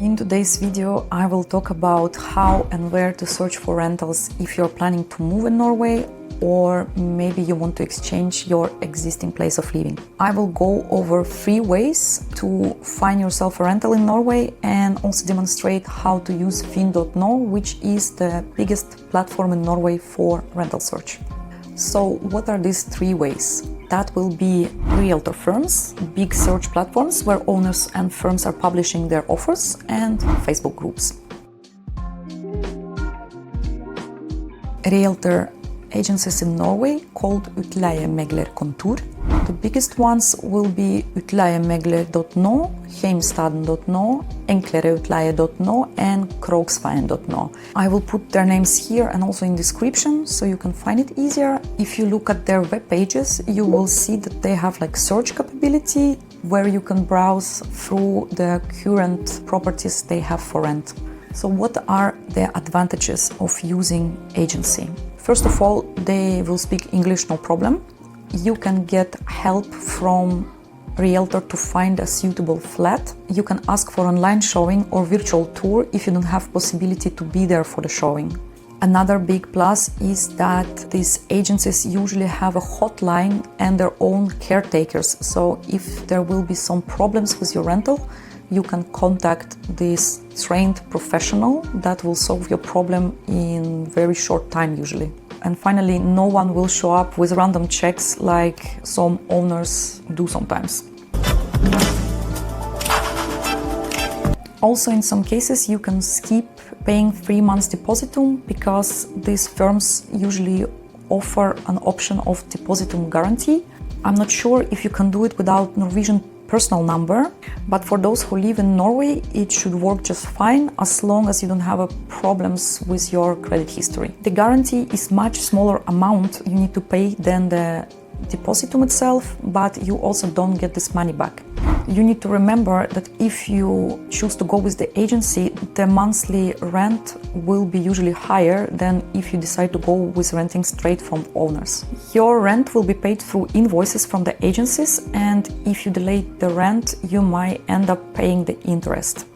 In today's video, I will talk about how and where to search for rentals if you're planning to move in Norway or maybe you want to exchange your existing place of living. I will go over 3 ways to find yourself a rental in Norway and also demonstrate how to use Finn.no, which is the biggest platform in Norway for rental search. So what are these 3 ways? That will be realtor firms, big search platforms where owners and firms are publishing their offers, and Facebook groups. Realtor agencies in Norway called utleiemeglerkontor. The biggest ones will be utleiemegler.no, Hybel.no, enklereutleie.no and krogsveien.no. I will put their names here and also in description so you can find it easier. If you look at their web pages, you will see that they have search capability where you can browse through the current properties they have for rent. So what are the advantages of using agency? First of all, they will speak English, no problem. You can get help from realtor to find a suitable flat. You can ask for online showing or virtual tour if you don't have possibility to be there for the showing. Another big plus is that these agencies usually have a hotline and their own caretakers. So if there will be some problems with your rental, you can contact this trained professional that will solve your problem in very short time usually. And finally, no one will show up with random checks like some owners do sometimes. Also, in some cases, you can skip paying 3 months depositum because these firms usually offer an option of depositum guarantee. I'm not sure if you can do it without Norwegian personal number, but for those who live in Norway, it should work just fine as long as you don't have problems with your credit history. The guarantee is much smaller amount you need to pay than the depositum itself, but you also don't get this money back. You need to remember that if you choose to go with the agency, the monthly rent will be usually higher than if you decide to go with renting straight from owners. Your rent will be paid through invoices from the agencies, and if you delay the rent, you might end up paying the interest.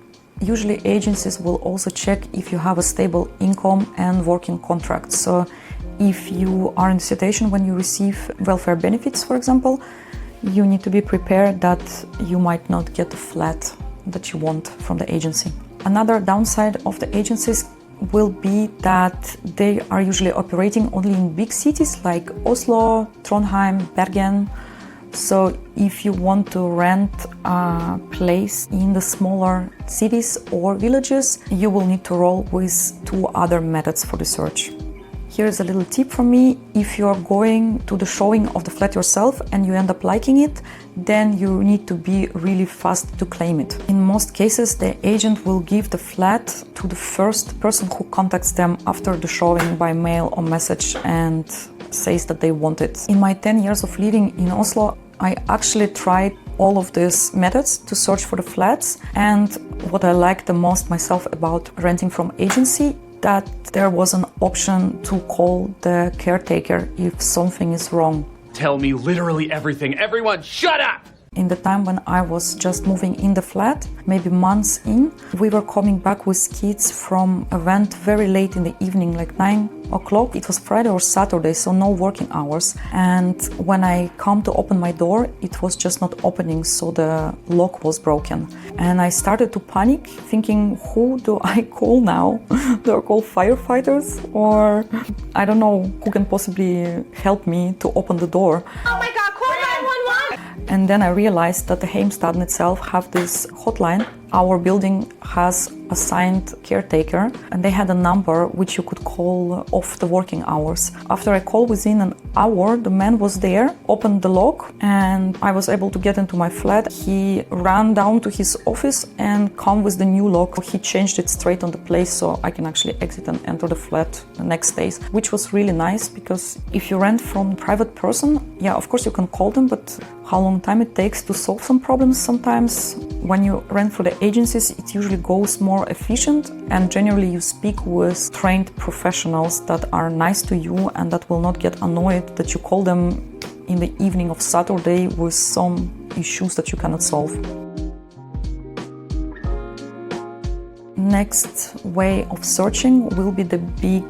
Usually agencies will also check if you have a stable income and working contract. So if you are in a situation when you receive welfare benefits, for example, you need to be prepared that you might not get the flat that you want from the agency. Another downside of the agencies will be that they are usually operating only in big cities like Oslo, Trondheim, Bergen. So if you want to rent a place in the smaller cities or villages, you will need to roll with 2 other methods for the search. Here's a little tip from me. If you're going to the showing of the flat yourself and you end up liking it, then you need to be really fast to claim it. In most cases, the agent will give the flat to the first person who contacts them after the showing by mail or message and says that they want it. In my 10 years of living in Oslo, I actually tried all of these methods to search for the flats, and what I like the most myself about renting from agency that there was an option to call the caretaker if something is wrong. Tell me literally everything. Everyone, shut up! In the time when I was just moving in the flat, maybe months in, we were coming back with kids from an event very late in the evening, like 9 o'clock. It was Friday or Saturday, so no working hours. And when I come to open my door, it was just not opening, so the lock was broken. And I started to panic, thinking, who do I call now? Do I call firefighters? Or I don't know who can possibly help me to open the door. Oh my God, call 911! And then I realized that the Hybel.no itself have this hotline. Our building has assigned caretaker, and they had a number which you could call off the working hours. After I called within an hour, the man was there, opened the lock, and I was able to get into my flat. He ran down to his office and come with the new lock. He changed it straight on the place so I can actually exit and enter the flat the next days, which was really nice because if you rent from a private person, yeah, of course you can call them, but how long time it takes to solve some problems sometimes. When you rent for the agencies, it usually goes more efficient, and generally you speak with trained professionals that are nice to you and that will not get annoyed that you call them in the evening of Saturday with some issues that you cannot solve. Next way of searching will be the big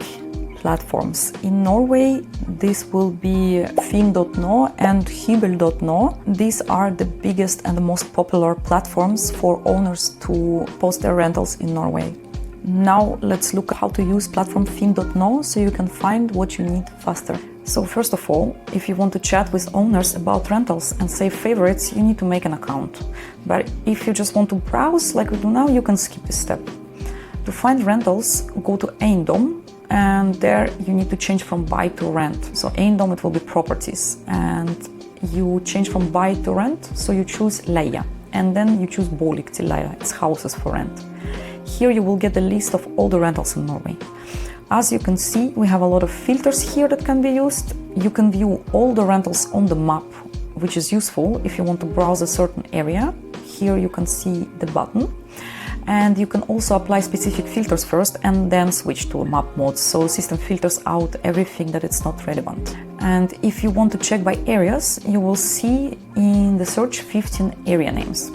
platforms. In Norway, this will be Finn.no and Hybel.no. These are the biggest and the most popular platforms for owners to post their rentals in Norway. Now let's look how to use platform Finn.no so you can find what you need faster. So first of all, if you want to chat with owners about rentals and save favorites, you need to make an account. But if you just want to browse like we do now, you can skip this step. To find rentals, go to Eiendom, and there you need to change from buy to rent. So Eiendom, it will be properties, and you change from buy to rent, so you choose leie, and then you choose bolig til leie, it's houses for rent. Here you will get the list of all the rentals in Norway. As you can see, we have a lot of filters here that can be used. You can view all the rentals on the map, which is useful if you want to browse a certain area. Here you can see the button. And you can also apply specific filters first and then switch to map mode, so system filters out everything that it's not relevant. And if you want to check by areas, you will see in the search 15 area names.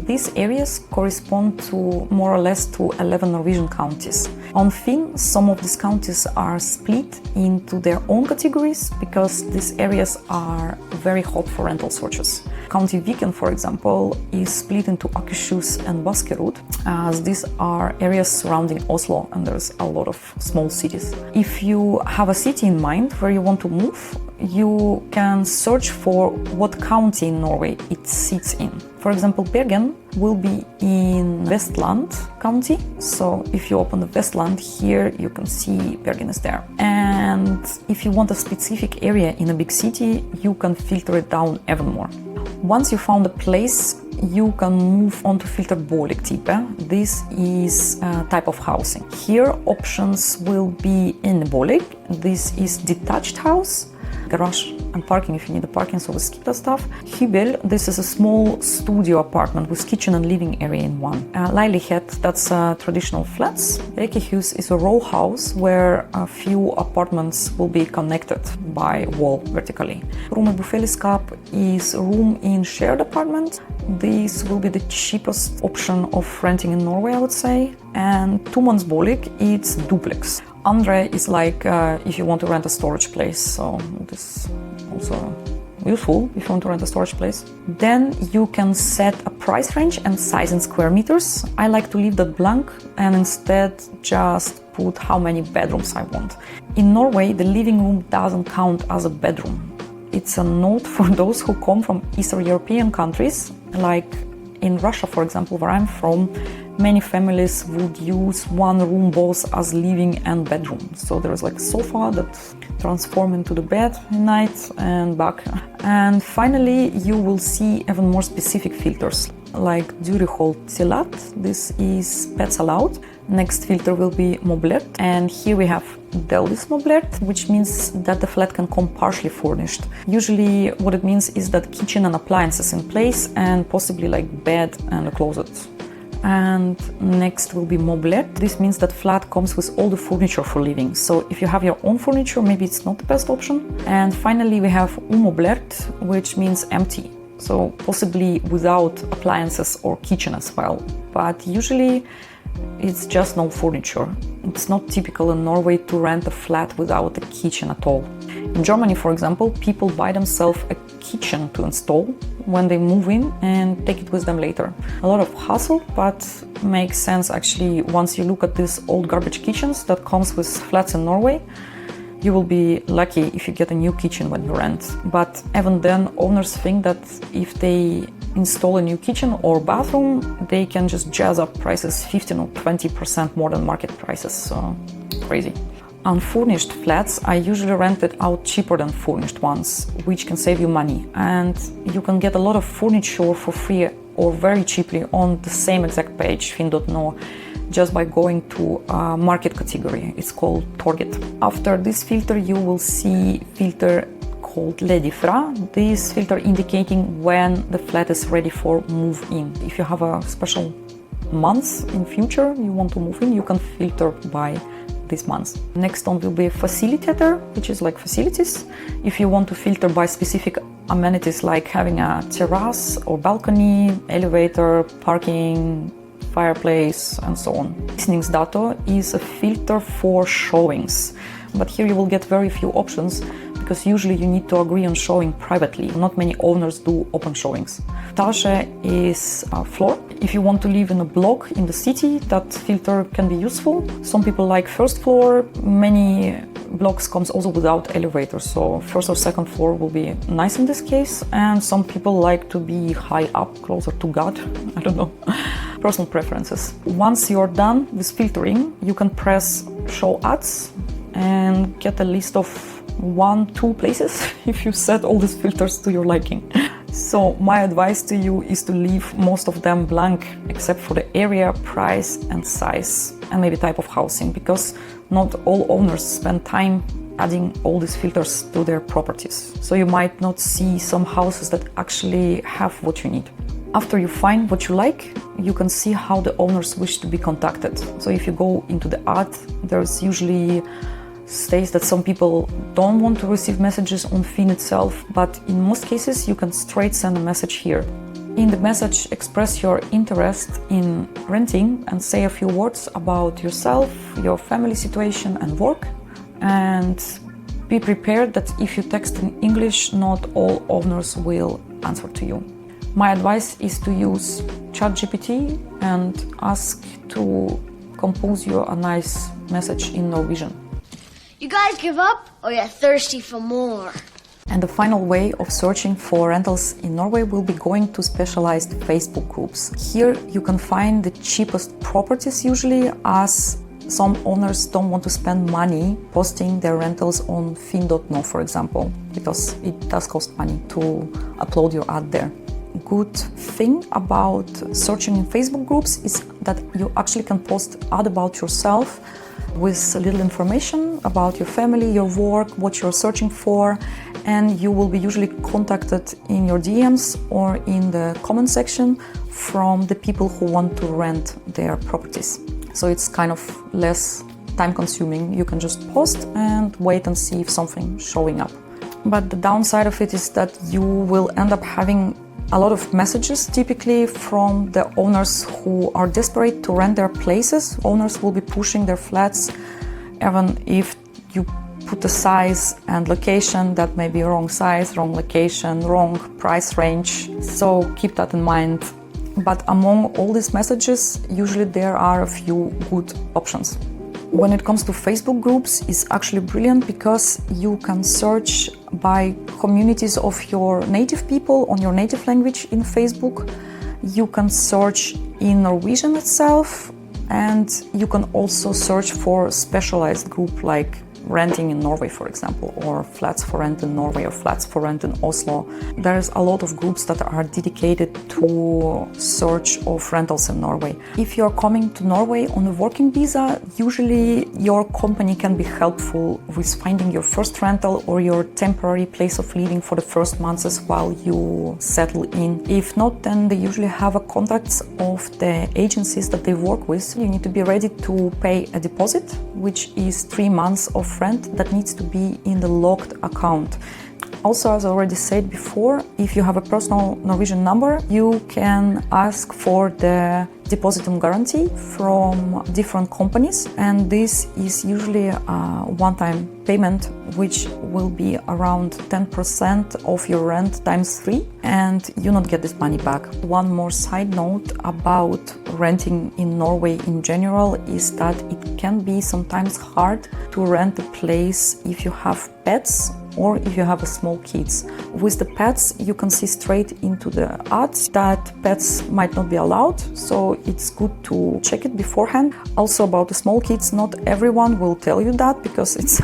These areas correspond to more or less to 11 Norwegian counties. On Finn, some of these counties are split into their own categories because these areas are very hot for rental searches. County Viken, for example, is split into Akershus and Buskerud, as these are areas surrounding Oslo and there's a lot of small cities. If you have a city in mind where you want to move, you can search for what county in Norway it sits in. For example, Bergen will be in Vestland county. So if you open the Vestland, here you can see Bergen is there. And if you want a specific area in a big city, you can filter it down even more. Once you found a place, you can move on to filter boligtype. This is a type of housing. Here options will be in bolig. This is detached house, garage and parking if you need a parking, so we skip that stuff. Hybel, this is a small studio apartment with kitchen and living area in one. Leilighet, that's traditional flats. Rekehus is a row house where a few apartments will be connected by wall vertically. Roomboefellesskap is a room in shared apartment. This will be the cheapest option of renting in Norway, I would say. And tomannsbolig, it's duplex. Andre is like if you want to rent a storage place, so this is also useful if you want to rent a storage place. Then you can set a price range and size in square meters. I like to leave that blank and instead just put how many bedrooms I want. In Norway, the living room doesn't count as a bedroom. It's a note for those who come from Eastern European countries, like in Russia, for example, where I'm from. Many families would use one room both as living and bedroom. So there's like a sofa that transforms into the bed at night and back. And finally, you will see even more specific filters like Dyrehold Tillatt. This is pets allowed. Next filter will be Moblert. And here we have Delvis Moblert, which means that the flat can come partially furnished. Usually what it means is that kitchen and appliances in place and possibly like bed and a closet. And next will be Moblert. This means that flat comes with all the furniture for living. So if you have your own furniture, maybe it's not the best option. And finally we have Umoblert, which means empty. So possibly without appliances or kitchen as well. But usually it's just no furniture. It's not typical in Norway to rent a flat without a kitchen at all. In Germany, for example, people buy themselves a kitchen to install when they move in and take it with them later. A lot of hassle, but makes sense actually once you look at these old garbage kitchens that comes with flats in Norway. You will be lucky if you get a new kitchen when you rent. But even then, owners think that if they install a new kitchen or bathroom, they can just jazz up prices 15 or 20% more than market prices. So crazy. Unfurnished flats I usually rent it out cheaper than furnished ones, which can save you money. And you can get a lot of furniture for free or very cheaply on the same exact page, Finn.no, just by going to a market category. It's called Target. After this filter, you will see filter called Ledig fra. This filter indicating when the flat is ready for move in. If you have a special month in future you want to move in, you can filter by this month. Next one will be facilitator, which is like facilities. If you want to filter by specific amenities like having a terrace or balcony, elevator, parking, fireplace, and so on. Listings data is a filter for showings, but here you will get very few options because usually you need to agree on showing privately. Not many owners do open showings. Etage is a floor. If you want to live in a block in the city, that filter can be useful. Some people like first floor. Many blocks comes also without elevators, so first or second floor will be nice in this case. And some people like to be high up, closer to God. I don't know. Personal preferences. Once you're done with filtering, you can press show ads and get a list of 1-2 places if you set all these filters to your liking. So my advice to you is to leave most of them blank except for the area, price and size and maybe type of housing, because not all owners spend time adding all these filters to their properties. So you might not see some houses that actually have what you need. After you find what you like, you can see how the owners wish to be contacted. So if you go into the ad, there's usually states that some people don't want to receive messages on Finn itself, but in most cases you can straight send a message here. In the message, express your interest in renting and say a few words about yourself, your family situation and work. And be prepared that if you text in English, not all owners will answer to you. My advice is to use ChatGPT and ask to compose you a nice message in Norwegian. You guys give up or you're thirsty for more? And the final way of searching for rentals in Norway will be going to specialized Facebook groups. Here you can find the cheapest properties usually, as some owners don't want to spend money posting their rentals on Finn.no, for example, because it does cost money to upload your ad there. Good thing about searching in Facebook groups is that you actually can post ad about yourself with a little information about your family, your work, what you're searching for, and you will be usually contacted in your DMs or in the comment section from the people who want to rent their properties. So it's kind of less time consuming. You can just post and wait and see if something's showing up. But the downside of it is that you will end up having a lot of messages, typically from the owners who are desperate to rent their places. Owners will be pushing their flats, even if you put the size and location, that may be wrong size, wrong location, wrong price range. So keep that in mind. But among all these messages, usually there are a few good options. When it comes to Facebook groups, it's actually brilliant because you can search by communities of your native people on your native language in Facebook. You can search in Norwegian itself, and you can also search for specialized group like renting in Norway, for example, or flats for rent in Norway or flats for rent in Oslo. There's a lot of groups that are dedicated to search of rentals in Norway. If you're coming to Norway on a working visa, usually your company can be helpful with finding your first rental or your temporary place of living for the first months while you settle in. If not, then they usually have a contacts of the agencies that they work with. You need to be ready to pay a deposit, which is 3 months of rent that needs to be in the locked account. Also, as I already said before, if you have a personal Norwegian number, you can ask for the depositum guarantee from different companies, and this is usually a one-time payment which will be around 10% of your rent times 3, and you not get this money back. One more side note about renting in Norway in general is that it can be sometimes hard to rent a place if you have pets or if you have small kids. With the pets, you can see straight into the ads that pets might not be allowed, so it's good to check it beforehand. Also about the small kids, not everyone will tell you that because it's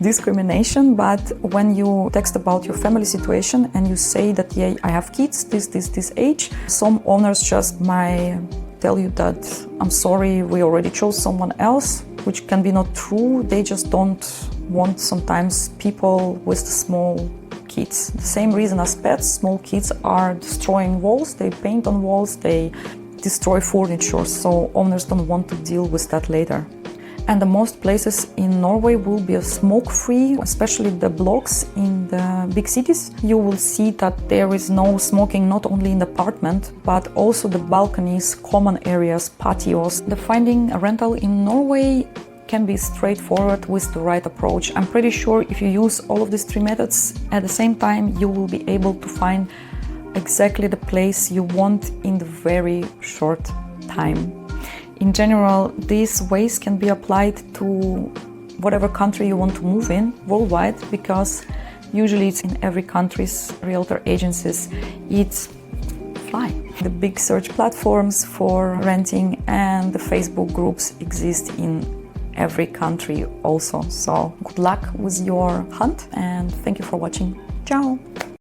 discrimination, but when you text about your family situation and you say that, yeah, I have kids, this age, some owners just might tell you that, I'm sorry, we already chose someone else, which can be not true. They just don't want sometimes people with the small kids. The same reason as pets, small kids are destroying walls, they paint on walls, they destroy furniture, so owners don't want to deal with that later. And the most places in Norway will be smoke-free, especially the blocks in the big cities, you will see that there is no smoking not only in the apartment, but also the balconies, common areas, patios. The finding a rental in Norway can be straightforward with the right approach. I'm pretty sure if you use all of these three methods at the same time, you will be able to find exactly the place you want in the very short time. In general, these ways can be applied to whatever country you want to move in worldwide, because usually it's in every country's realtor agencies. It's fly. The big search platforms for renting and the Facebook groups exist in every country also. So good luck with your hunt and thank you for watching. Ciao!